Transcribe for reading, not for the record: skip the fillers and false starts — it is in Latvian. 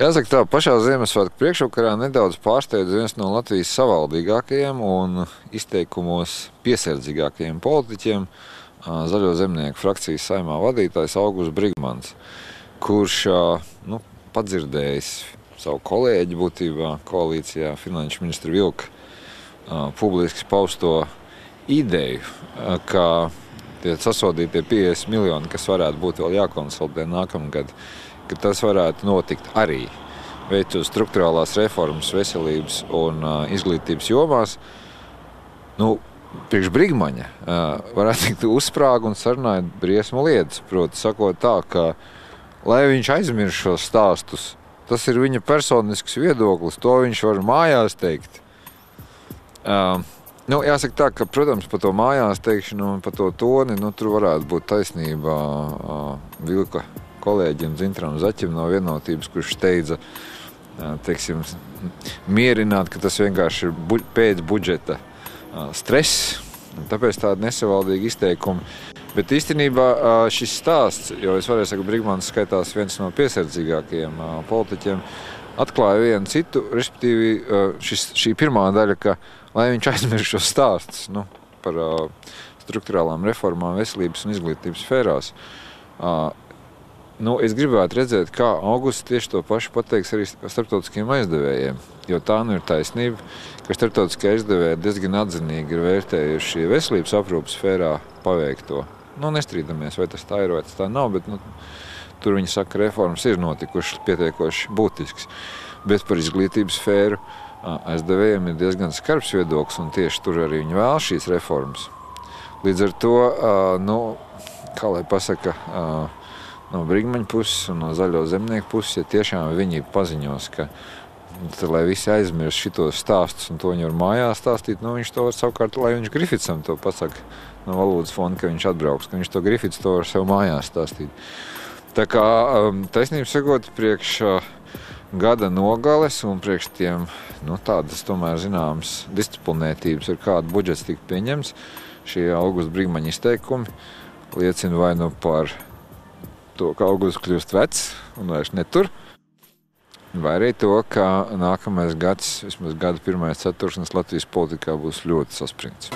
Jāsaka tā, pašā Ziemassvētku priekšvakarā nedaudz pārsteidz viens no Latvijas savaldīgākajiem un izteikumos piesardzīgākajiem politiķiem, Zaļo zemnieku frakcijas Saeimā vadītājs Augusts Brigmans, kurš padzirdējis savu kolēģi būtībā koalīcijā, finanšu ministru Vilka, publiski pausto ideju, ka tie sasodītie 50 miljoni, kas varētu būt vēl jākonsolidē nākamgad, ka tas varētu notikt arī veicot struktūrālās reformas veselības un izglītības jomās. Priekš Brigmaņa varētu tikt uzsprāga un sarunājot briesmu lietas, proti sakot tā, ka, lai viņš aizmirst šos stāstus, tas ir viņa personisks viedoklis, to viņš var mājās teikt. Jāsaka tā, ka, protams, par to mājās teikšanu un par to toni, tur varētu būt taisnība Vilka kolēģim Dzintaram Zaķim no Vienotības, kurš steidza, mierināt, ka tas vienkārši ir pēc budžeta stress, un tāpēc tādi nesavaldīgi izteikumi. Bet īstenībā šis stāsts, jo es varēju saka, Brigmans skaitās viens no piesardzīgākajiem politiķiem, atklāja vienu citu, respektīvi šī pirmā daļa, ka, lai viņš aizmirst šos stāstus par struktūrālām reformām veselības un izglītības sfērās. Es gribētu redzēt, kā Augusts tieši to pašu pateiks arī starptautiskiem aizdevējiem, jo tā ir taisnība, ka starptautiskie aizdevēji diezgan atzinīgi ir vērtējuši veselības aprūpas sfērā paveikto. Nestrīdamies, vai tas tā ir, vai tas tā nav, bet tur viņi saka, ka reformas ir notikušas pietiekoši būtisks. Bet par izglītības sfēru aizdevējiem ir diezgan skarbs viedoklis, un tieši tur arī viņi vēl šīs reformas. Līdz ar to, kā lai pasaka, no Brigmaņa puses un no Zaļo zemnieku puses, ja tiešām viņi paziņos, ka lai visi aizmirst šitos stāstus un to viņi var mājās stāstīt, viņš to var savukārt, lai viņš Grifitsam to pasaka no valodas fonda, ka viņš atbrauks, ka viņš to Grifits to var sev mājās stāstīt. Tā kā taisnība sakot, priekš gada nogales un priekš tiem, tādas tomēr zināmas disciplinētības, ar kādu budžets tika pieņemts, šie Augusta Brigmaņa izteikumi liecina vai par to, ka Augusts kļūst vecs un vairs netur, vai arī to, ka nākamais gads, vismaz gada pirmais ceturksnis Latvijas politikā būs ļoti saspringts.